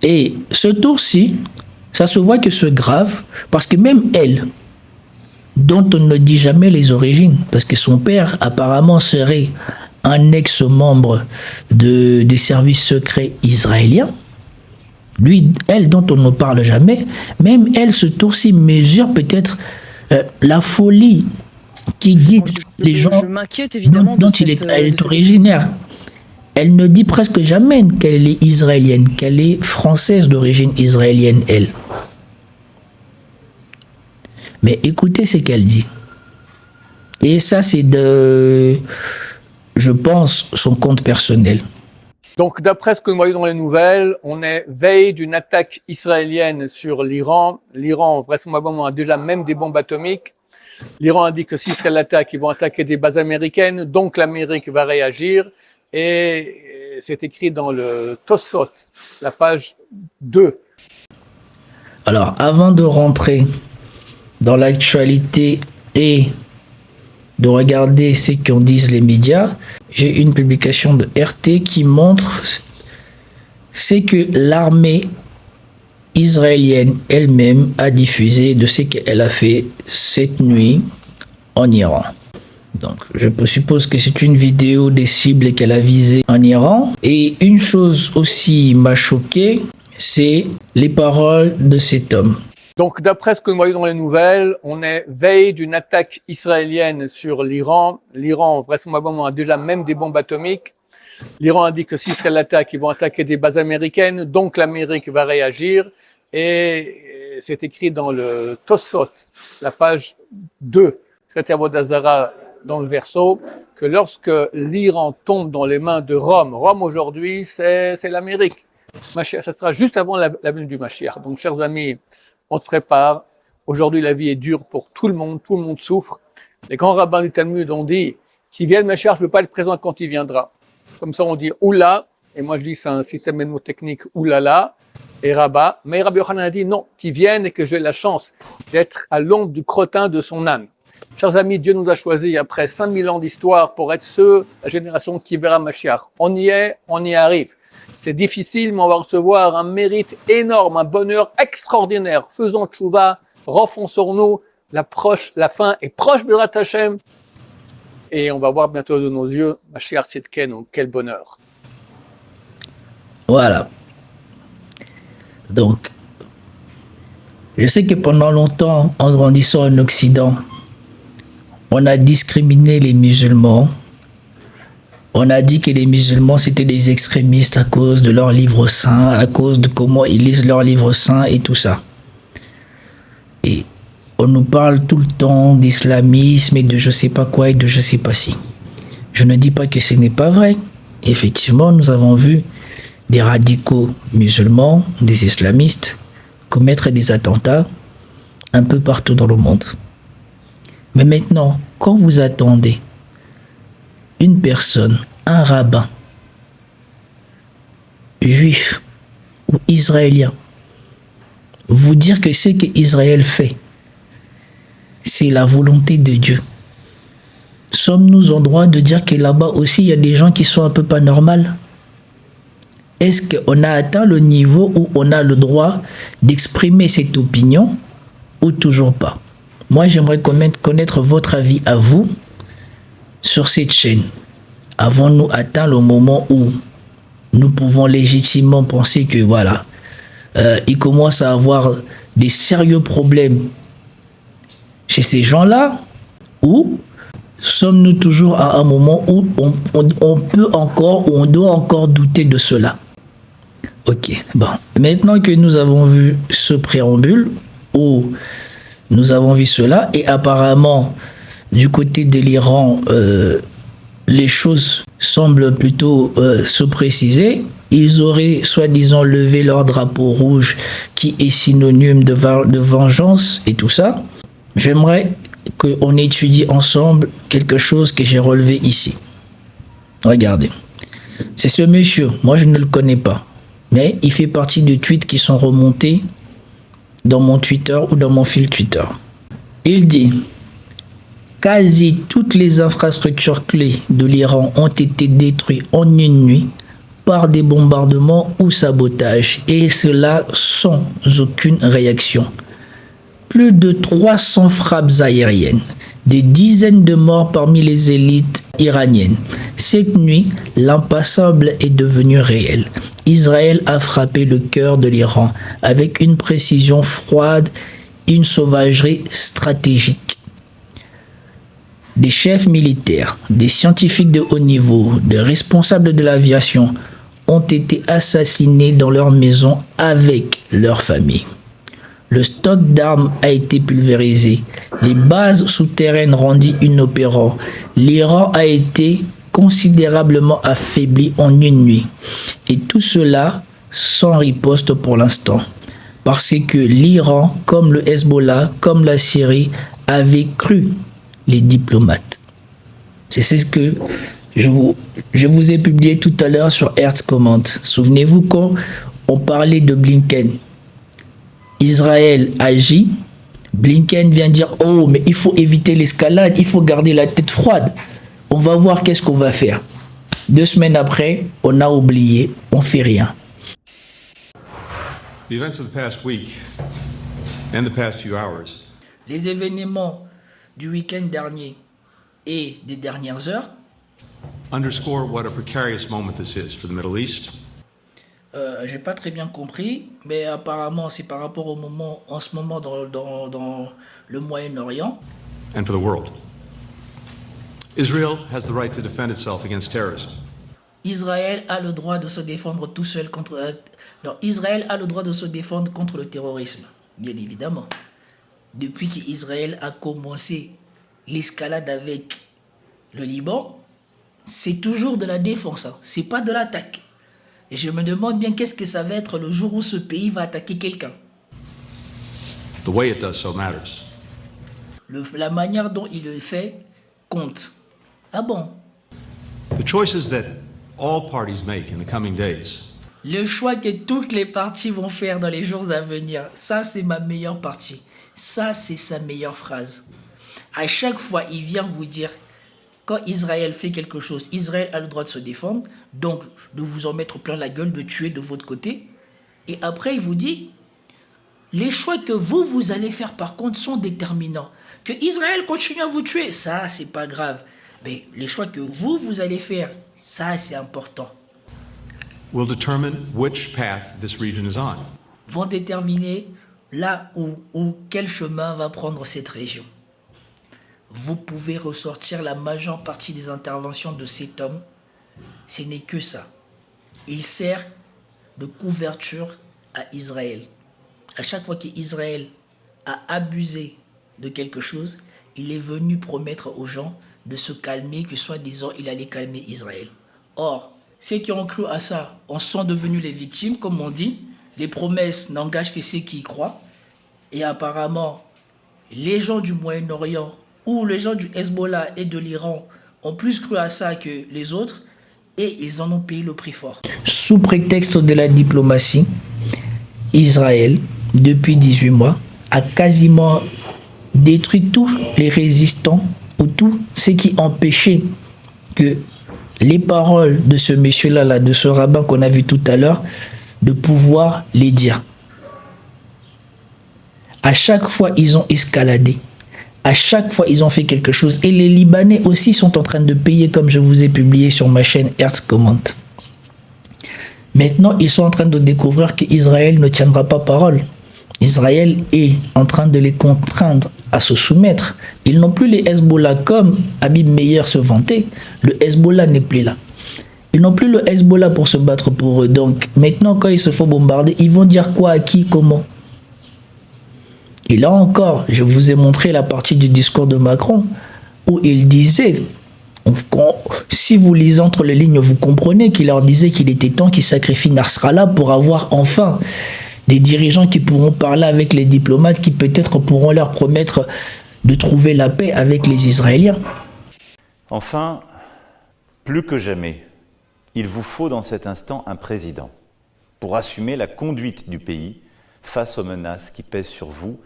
Et ce tour-ci, ça se voit que c'est grave, parce que même elle, dont on ne dit jamais les origines, parce que son père apparemment serait un ex-membre des services secrets israéliens, lui, elle dont on ne parle jamais, même elle, ce tour-ci mesure peut-être la folie qui guide les gens dont elle est originaire. Elle ne dit presque jamais qu'elle est israélienne, qu'elle est française d'origine israélienne, elle. Mais écoutez ce qu'elle dit. Et ça, c'est je pense, son compte personnel. Donc, d'après ce que nous voyons dans les nouvelles, on est veille d'une attaque israélienne sur l'Iran. L'Iran, vraisemblablement, a déjà même des bombes atomiques. L'Iran a dit que si Israël attaque, ils vont attaquer des bases américaines, donc l'Amérique va réagir. Et c'est écrit dans le Tosfot, la page 2. Alors, avant de rentrer dans l'actualité et de regarder ce qu'en disent les médias, j'ai une publication de RT qui montre ce que l'armée israélienne elle-même a diffusé de ce qu'elle a fait cette nuit en Iran. Donc, je suppose que c'est une vidéo des cibles qu'elle a visées en Iran. Et une chose aussi m'a choqué, c'est les paroles de cet homme. Donc, d'après ce que nous voyons dans les nouvelles, on est veille d'une attaque israélienne sur l'Iran. L'Iran, vraisemblablement, a déjà même des bombes atomiques. L'Iran a dit que si Israël attaque, ils vont attaquer des bases américaines, donc l'Amérique va réagir. Et c'est écrit dans le Tosfot, la page 2, traité à Vodazara dans le verso, que lorsque l'Iran tombe dans les mains de Rome, Rome aujourd'hui, c'est l'Amérique. Ça sera juste avant la venue du Mashiach. Donc, chers amis, on se prépare. Aujourd'hui, la vie est dure pour tout le monde souffre. Les grands rabbins du Talmud ont dit, s'il vient le Mashiach, je ne veux pas être présent quand il viendra. Comme ça, on dit oula, et moi je dis c'est un système mnémotechnique oulala, et Rabat. Mais Rabbi Yochanan a dit non, qu'il vienne et que j'ai la chance d'être à l'ombre du crottin de son âme. Chers amis, Dieu nous a choisis après 5000 ans d'histoire pour être la génération qui verra Mashiach. On y est, on y arrive. C'est difficile, mais on va recevoir un mérite énorme, un bonheur extraordinaire. Faisons tchouva, renfonçons-nous, la fin est proche de Rat Hashem, et on va voir bientôt de nos yeux Mashiach Tzidkenu, quel bonheur. Voilà. Donc, je sais que pendant longtemps, en grandissant en Occident, on a discriminé les musulmans. On a dit que les musulmans, c'était des extrémistes à cause de leurs livres saints, à cause de comment ils lisent leurs livres saints et tout ça. Et on nous parle tout le temps d'islamisme et de je sais pas quoi et de je sais pas si. Je ne dis pas que ce n'est pas vrai. Effectivement, nous avons vu des radicaux musulmans, des islamistes, commettre des attentats un peu partout dans le monde. Mais maintenant, quand vous attendez une personne, un rabbin, juif ou israélien, vous dire que ce qu'Israël fait, c'est la volonté de Dieu, sommes-nous en droit de dire que là-bas aussi, il y a des gens qui sont un peu pas normaux? Est-ce qu'on a atteint le niveau où on a le droit d'exprimer cette opinion ou toujours pas? Moi, j'aimerais connaître votre avis à vous sur cette chaîne. Avons-nous atteint le moment où nous pouvons légitimement penser que voilà, il commence à avoir des sérieux problèmes chez ces gens-là, ou sommes-nous toujours à un moment où on peut encore, ou on doit encore douter de cela? Ok, bon. Maintenant que nous avons vu ce préambule, où nous avons vu cela, et apparemment, du côté de l'Iran, les choses semblent plutôt se préciser. Ils auraient soi-disant levé leur drapeau rouge qui est synonyme de vengeance et tout ça. J'aimerais qu'on étudie ensemble quelque chose que j'ai relevé ici. Regardez. C'est ce monsieur, moi je ne le connais pas, mais il fait partie de tweets qui sont remontés dans mon Twitter ou dans mon fil Twitter. Il dit: quasi toutes les infrastructures clés de l'Iran ont été détruites en une nuit par des bombardements ou sabotages, et cela sans aucune réaction. Plus de 300 frappes aériennes, des dizaines de morts parmi les élites iraniennes. Cette nuit, l'impassable est devenu réel. Israël a frappé le cœur de l'Iran avec une précision froide et une sauvagerie stratégique. Des chefs militaires, des scientifiques de haut niveau, des responsables de l'aviation ont été assassinés dans leur maison avec leur famille. Le stock d'armes a été pulvérisé, les bases souterraines rendues inopérantes. L'Iran a été considérablement affaibli en une nuit. Et tout cela sans riposte pour l'instant. Parce que l'Iran, comme le Hezbollah, comme la Syrie, avait cru les diplomates. C'est ce que je vous ai publié tout à l'heure sur Hertz Comment. Souvenez-vous quand on parlait de Blinken. Israël agit, Blinken vient dire « Oh, mais il faut éviter l'escalade, il faut garder la tête froide. On va voir qu'est-ce qu'on va faire. » 2 semaines après, on a oublié, on fait rien. Les événements du week-end dernier et des dernières heures underscore what a precarious moment this is for the Middle East. J'ai pas très bien compris, mais apparemment c'est par rapport au moment, en ce moment dans le Moyen-Orient. And for the world. Israel has the right to defend itself against terrorism. Israël a le droit de se défendre tout seul contre. Israël a le droit de se défendre contre le terrorisme, bien évidemment. Depuis qu'Israël a commencé l'escalade avec le Liban, c'est toujours de la défense, hein. C'est pas de l'attaque. Et je me demande bien qu'est-ce que ça va être le jour où ce pays va attaquer quelqu'un. The way it does so matters. La manière dont il le fait compte. Ah bon? The choices that all parties make in the coming days. Le choix que toutes les parties vont faire dans les jours à venir, ça c'est ma meilleure partie. Ça c'est sa meilleure phrase. À chaque fois, il vient vous dire, quand Israël fait quelque chose, Israël a le droit de se défendre, donc de vous en mettre plein la gueule, de tuer de votre côté. Et après, il vous dit, les choix que vous allez faire par contre sont déterminants. Que Israël continue à vous tuer, ça c'est pas grave. Mais les choix que vous allez faire, ça c'est important. Will determine which path this region is on. Vont déterminer là où quel chemin va prendre cette région. Vous pouvez ressortir la majeure partie des interventions de cet homme. Ce n'est que ça. Il sert de couverture à Israël. À chaque fois qu'Israël a abusé de quelque chose, il est venu promettre aux gens de se calmer, que soi-disant il allait calmer Israël. Or, ceux qui ont cru à ça en sont devenus les victimes, comme on dit. Les promesses n'engagent que ceux qui y croient. Et apparemment, les gens du Moyen-Orient ou les gens du Hezbollah et de l'Iran ont plus cru à ça que les autres et ils en ont payé le prix fort. Sous prétexte de la diplomatie, Israël, depuis 18 mois, a quasiment détruit tous les résistants ou tous ceux qui empêchaient que les paroles de ce monsieur-là, de ce rabbin qu'on a vu tout à l'heure, de pouvoir les dire. À chaque fois, ils ont escaladé. À chaque fois, ils ont fait quelque chose. Et les Libanais aussi sont en train de payer, comme je vous ai publié sur ma chaîne Hertz Comment. Maintenant, ils sont en train de découvrir qu'Israël ne tiendra pas parole. Israël est en train de les contraindre à se soumettre. Ils n'ont plus les Hezbollah comme Habib Meir se vantait. Le Hezbollah n'est plus là. Ils n'ont plus le Hezbollah pour se battre pour eux. Donc maintenant, quand ils se font bombarder, ils vont dire quoi, à qui, comment? Et là encore, je vous ai montré la partie du discours de Macron où il disait, si vous lisez entre les lignes, vous comprenez qu'il leur disait qu'il était temps qu'ils sacrifient Nasrallah pour avoir enfin des dirigeants qui pourront parler avec les diplomates, qui peut-être pourront leur promettre de trouver la paix avec les Israéliens. Enfin, plus que jamais, il vous faut dans cet instant un président pour assumer la conduite du pays face aux menaces qui pèsent sur vous.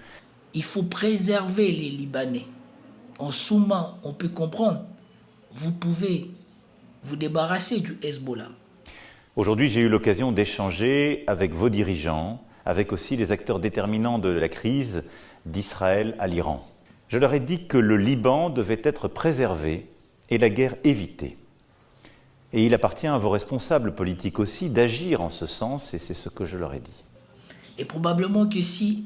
Il faut préserver les Libanais. En sous-main, on peut comprendre. Vous pouvez vous débarrasser du Hezbollah. Aujourd'hui, j'ai eu l'occasion d'échanger avec vos dirigeants, avec aussi les acteurs déterminants de la crise d'Israël à l'Iran. Je leur ai dit que le Liban devait être préservé et la guerre évitée. Et il appartient à vos responsables politiques aussi d'agir en ce sens, et c'est ce que je leur ai dit. Et probablement que si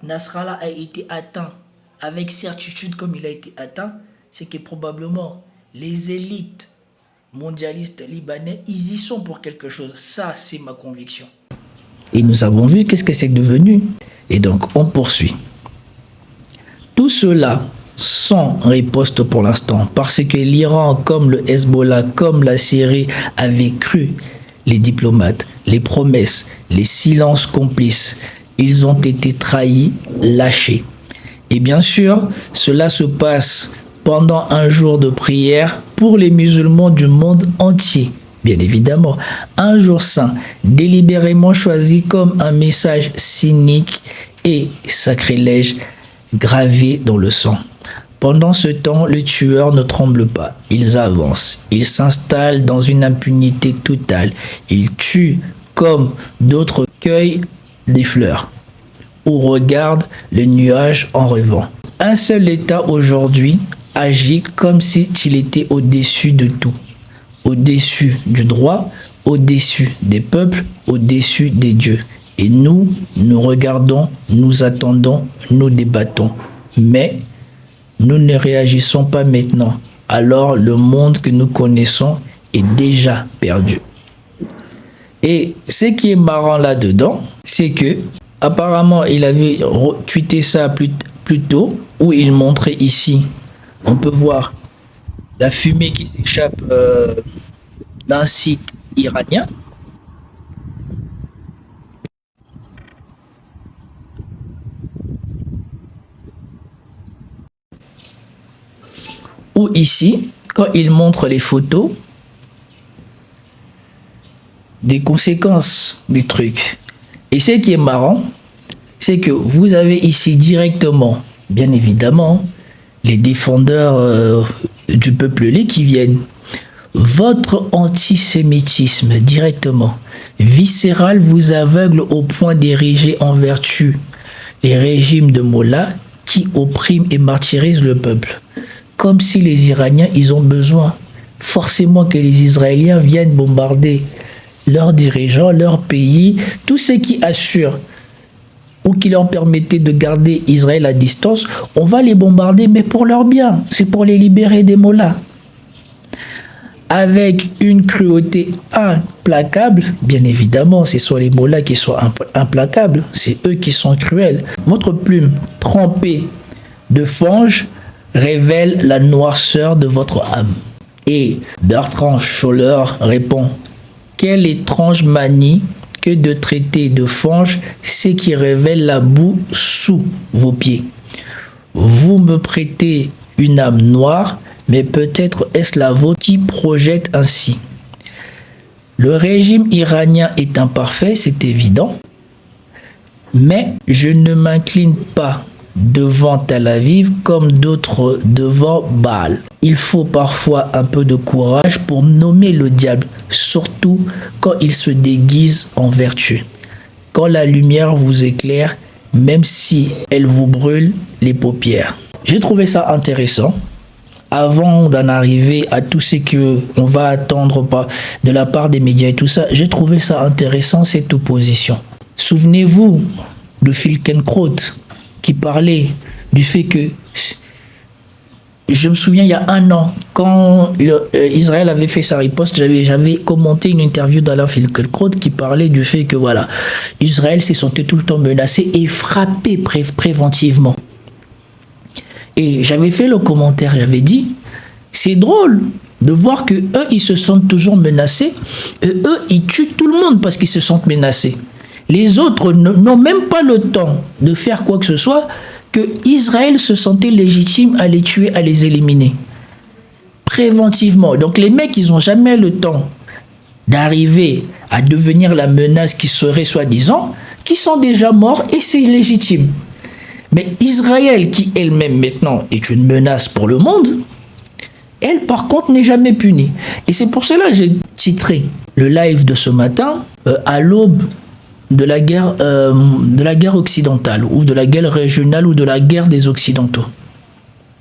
Nasrallah a été atteint avec certitude comme il a été atteint, c'est que probablement les élites mondialistes libanais, ils y sont pour quelque chose. Ça, c'est ma conviction. Et nous avons vu qu'est-ce que c'est devenu. Et donc, on poursuit. Tout cela sans riposte pour l'instant, parce que l'Iran, comme le Hezbollah, comme la Syrie, avaient cru les diplomates, les promesses, les silences complices. Ils ont été trahis, lâchés. Et bien sûr, cela se passe pendant un jour de prière pour les musulmans du monde entier. Bien évidemment, un jour saint, délibérément choisi comme un message cynique et sacrilège gravé dans le sang. Pendant ce temps, les tueurs ne tremblent pas. Ils avancent. Ils s'installent dans une impunité totale. Ils tuent comme d'autres cueillent des fleurs ou regardent les nuages en rêvant. Un seul État aujourd'hui agit comme s'il était au-dessus de tout. Au-dessus du droit, au-dessus des peuples, au-dessus des dieux. Et nous regardons, nous attendons, nous débattons. Mais nous ne réagissons pas maintenant. Alors le monde que nous connaissons est déjà perdu. Et ce qui est marrant là-dedans, c'est que apparemment il avait tweeté ça plus tôt, où il montrait ici, on peut voir la fumée qui s'échappe d'un site iranien. Ou ici, quand il montre les photos des conséquences des trucs. Et ce qui est marrant, c'est que vous avez ici directement, bien évidemment, les défendeurs du peuple laid qui viennent. Votre antisémitisme directement, viscéral, vous aveugle au point d'ériger en vertu les régimes de Mollah qui oppriment et martyrisent le peuple. Comme si les Iraniens, ils ont besoin forcément que les Israéliens viennent bombarder leurs dirigeants, leur pays, tout ce qui assure ou qui leur permettait de garder Israël à distance, on va les bombarder, mais pour leur bien, c'est pour les libérer des mollahs. Avec une cruauté implacable, bien évidemment, ce sont les mollahs qui sont implacables, c'est eux qui sont cruels. Votre plume trempée de fange révèle la noirceur de votre âme. Et Bertrand Scholler répond: quelle étrange manie que de traiter de fange ce qui révèle la boue sous vos pieds. Vous me prêtez une âme noire, mais peut-être est-ce la vôtre qui projette ainsi. Le régime iranien est imparfait, c'est évident, mais je ne m'incline pas devant Tel Aviv comme d'autres devant Baal. Il faut parfois un peu de courage pour nommer le diable, surtout quand il se déguise en vertu. Quand la lumière vous éclaire, même si elle vous brûle les paupières. J'ai trouvé ça intéressant. Avant d'en arriver à tout ce qu'on va attendre de la part des médias et tout ça, j'ai trouvé ça intéressant, cette opposition. Souvenez-vous de Finkielkraut qui parlait du fait que, je me souviens il y a un an, quand Israël avait fait sa riposte, j'avais commenté une interview d'Alain Finkielkraut qui parlait du fait que voilà, Israël s'est senti tout le temps menacé et frappé préventivement. Et j'avais fait le commentaire, j'avais dit, c'est drôle de voir que eux ils se sentent toujours menacés, et eux ils tuent tout le monde parce qu'ils se sentent menacés. Les autres n'ont même pas le temps de faire quoi que ce soit, que Israël se sentait légitime à les tuer, à les éliminer. Préventivement. Donc les mecs, ils n'ont jamais le temps d'arriver à devenir la menace qui serait soi-disant, qui sont déjà morts et c'est légitime. Mais Israël, qui elle-même maintenant est une menace pour le monde, elle par contre n'est jamais punie. Et c'est pour cela que j'ai titré le live de ce matin, à l'aube de la guerre occidentale, ou de la guerre régionale, ou de la guerre des Occidentaux.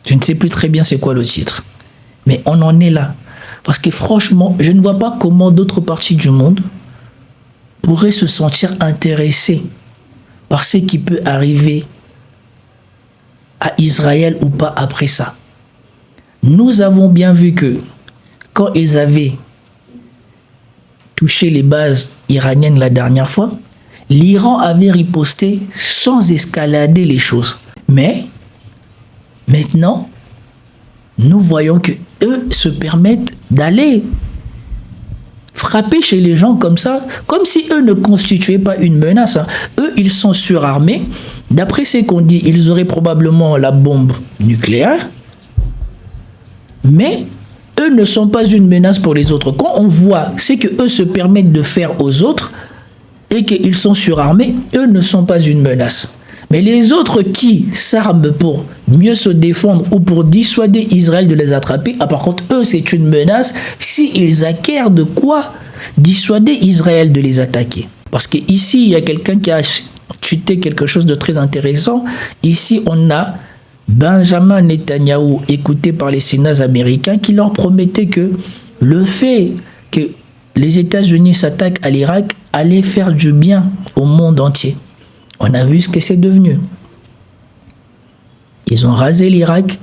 Je ne sais plus très bien c'est quoi le titre. Mais on en est là. Parce que franchement, je ne vois pas comment d'autres parties du monde pourraient se sentir intéressées par ce qui peut arriver à Israël ou pas après ça. Nous avons bien vu que quand ils avaient touché les bases iraniennes la dernière fois, l'Iran avait riposté sans escalader les choses. Mais maintenant, nous voyons que eux se permettent d'aller frapper chez les gens comme ça, comme si eux ne constituaient pas une menace. Eux, ils sont surarmés. D'après ce qu'on dit, ils auraient probablement la bombe nucléaire. Mais eux ne sont pas une menace pour les autres. Quand on voit ce que eux se permettent de faire aux autres et qu'ils sont surarmés, eux ne sont pas une menace. Mais les autres qui s'arment pour mieux se défendre ou pour dissuader Israël de les attraper, par contre, eux, c'est une menace s'ils acquièrent de quoi dissuader Israël de les attaquer. Parce qu'ici, il y a quelqu'un qui a chuté quelque chose de très intéressant. Ici, on a Benjamin Netanyahou, écouté par les Sénats américains, qui leur promettait que le fait que les États-Unis s'attaquent à l'Irak allait faire du bien au monde entier. On a vu ce que c'est devenu. Ils ont rasé l'Irak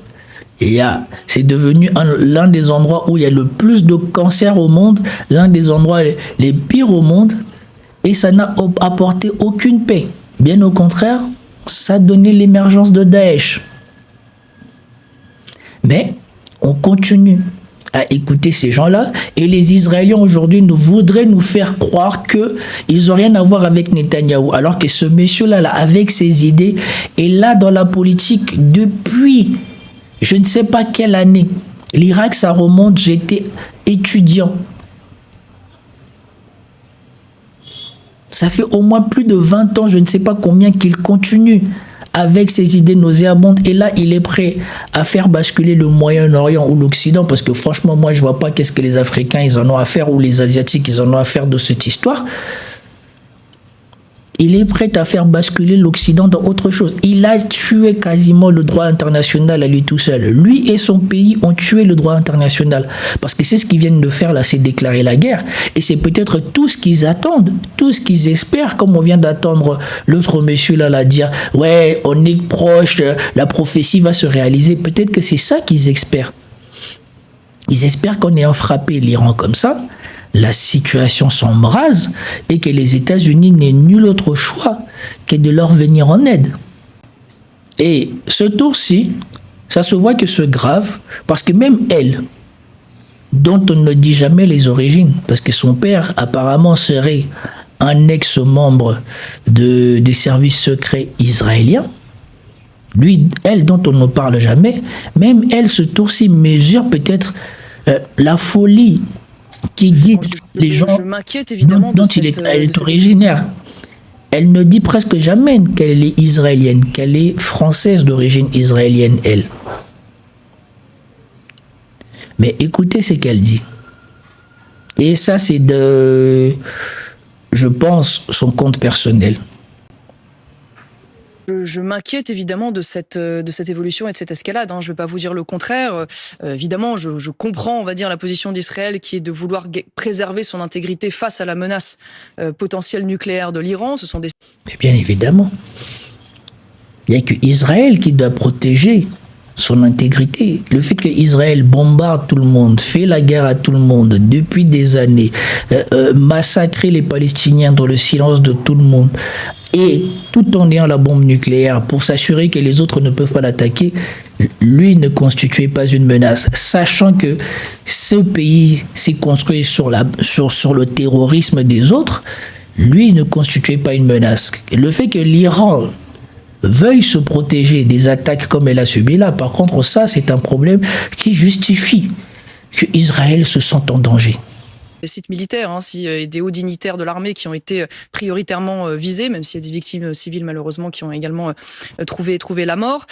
et c'est devenu l'un des endroits où il y a le plus de cancers au monde, l'un des endroits les pires au monde, et ça n'a apporté aucune paix. Bien au contraire, ça a donné l'émergence de Daesh. Mais on continue à écouter ces gens-là, et les Israéliens aujourd'hui voudraient nous faire croire qu'ils n'ont rien à voir avec Netanyahou, alors que ce monsieur-là, avec ses idées, est là dans la politique depuis je ne sais pas quelle année. L'Irak, ça remonte, j'étais étudiant. Ça fait au moins plus de 20 ans, je ne sais pas combien, qu'il continue avec ses idées nauséabondes, et là il est prêt à faire basculer le Moyen-Orient ou l'Occident, parce que franchement moi je vois pas qu'est-ce que les Africains ils en ont à faire, ou les Asiatiques ils en ont à faire de cette histoire. Il est prêt à faire basculer l'Occident dans autre chose. Il a tué quasiment le droit international à lui tout seul. Lui et son pays ont tué le droit international. Parce que c'est ce qu'ils viennent de faire là, c'est déclarer la guerre. Et c'est peut-être tout ce qu'ils attendent, tout ce qu'ils espèrent, comme on vient d'attendre l'autre monsieur là dire « Ouais, on est proche, la prophétie va se réaliser ». Peut-être que c'est ça qu'ils espèrent. Ils espèrent qu'en ayant frappé l'Iran comme ça, la situation s'embrase et que les États-Unis n'aient nul autre choix que de leur venir en aide. Et ce tour-ci, ça se voit que c'est grave, parce que même elle, dont on ne dit jamais les origines, parce que son père apparemment serait un ex-membre des services secrets israéliens, elle dont on ne parle jamais, même elle, ce tour-ci mesure peut-être la folie qui guide les gens dont elle est originaire. Elle ne dit presque jamais qu'elle est israélienne, qu'elle est française d'origine israélienne, elle. Mais écoutez ce qu'elle dit. Et ça, c'est je pense, son compte personnel. Je m'inquiète évidemment de cette évolution et de cette escalade. Je ne vais pas vous dire le contraire. Évidemment, je comprends, on va dire, la position d'Israël qui est de vouloir préserver son intégrité face à la menace potentielle nucléaire de l'Iran. Ce sont des... Mais bien évidemment, il n'y a que Israël qui doit protéger son intégrité. Le fait qu'Israël bombarde tout le monde, fait la guerre à tout le monde depuis des années, massacre les Palestiniens dans le silence de tout le monde, et tout en ayant la bombe nucléaire pour s'assurer que les autres ne peuvent pas l'attaquer, lui ne constituait pas une menace, sachant que ce pays s'est construit sur le terrorisme des autres. Lui ne constituait pas une menace. Et le fait que l'Iran veuille se protéger des attaques comme elle a subi là, par contre, ça c'est un problème qui justifie que Israël se sente en danger. Des sites militaires, et des hauts dignitaires de l'armée qui ont été prioritairement visés, même s'il y a des victimes civiles malheureusement qui ont également trouvé la mort.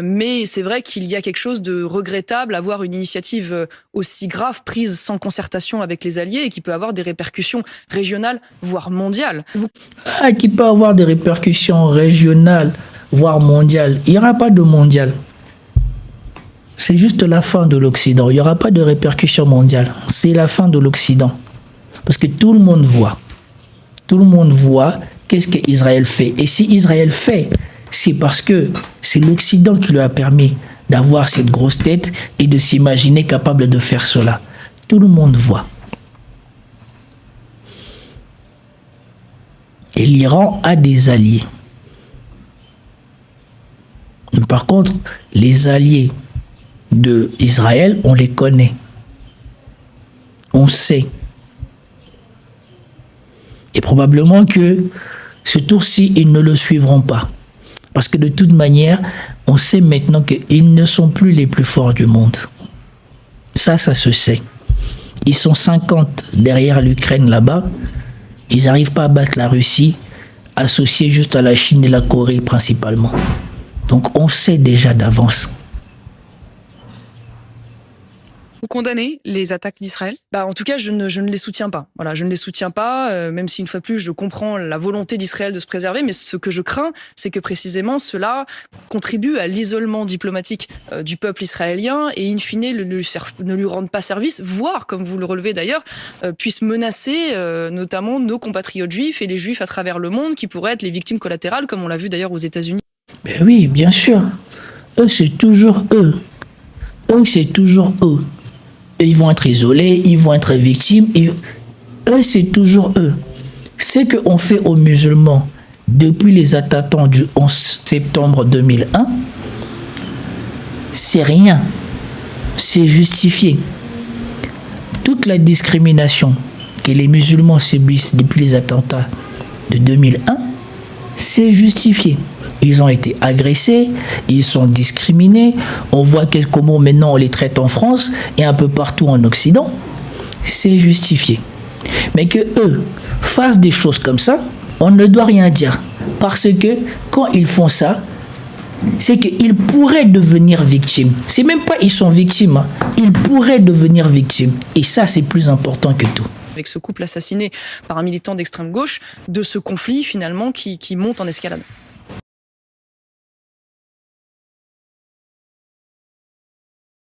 Mais c'est vrai qu'il y a quelque chose de regrettable à voir une initiative aussi grave prise sans concertation avec les alliés et qui peut avoir des répercussions régionales, voire mondiales. Qui peut avoir des répercussions régionales, voire mondiales. Il n'y aura pas de mondial. C'est juste la fin de l'Occident. Il n'y aura pas de répercussions mondiales. C'est la fin de l'Occident. Parce que tout le monde voit. Tout le monde voit qu'est-ce qu'Israël fait. Et si Israël fait, c'est parce que c'est l'Occident qui lui a permis d'avoir cette grosse tête et de s'imaginer capable de faire cela. Tout le monde voit. Et l'Iran a des alliés. Par contre, les alliés d'Israël, on les connaît. On sait. Et probablement que ce tour-ci, ils ne le suivront pas. Parce que de toute manière, on sait maintenant qu'ils ne sont plus les plus forts du monde. Ça se sait. Ils sont 50 derrière l'Ukraine là-bas. Ils n'arrivent pas à battre la Russie, associée juste à la Chine et la Corée principalement. Donc on sait déjà d'avance. Vous condamnez les attaques d'Israël ? En tout cas, je ne les soutiens pas. Voilà, je ne les soutiens pas, même si une fois de plus, je comprends la volonté d'Israël de se préserver, mais ce que je crains, c'est que précisément cela contribue à l'isolement diplomatique du peuple israélien et in fine ne lui rende pas service, voire, comme vous le relevez d'ailleurs, puisse menacer notamment nos compatriotes juifs et les juifs à travers le monde qui pourraient être les victimes collatérales, comme on l'a vu d'ailleurs aux États-Unis. Ben oui, bien sûr. Eux, c'est toujours eux. Eux, c'est toujours eux. Ils vont être isolés, ils vont être victimes. Eux, c'est toujours eux. Ce qu'on fait aux musulmans depuis les attentats du 11 septembre 2001, c'est rien. C'est justifié. Toute la discrimination que les musulmans subissent depuis les attentats de 2001, c'est justifié. Ils ont été agressés, ils sont discriminés. On voit comment maintenant on les traite en France et un peu partout en Occident. C'est justifié. Mais que eux fassent des choses comme ça, on ne doit rien dire. Parce que quand ils font ça, c'est qu'ils pourraient devenir victimes. C'est même pas ils sont victimes, ils pourraient devenir victimes. Et ça, c'est plus important que tout. Avec ce couple assassiné par un militant d'extrême gauche, de ce conflit finalement qui monte en escalade.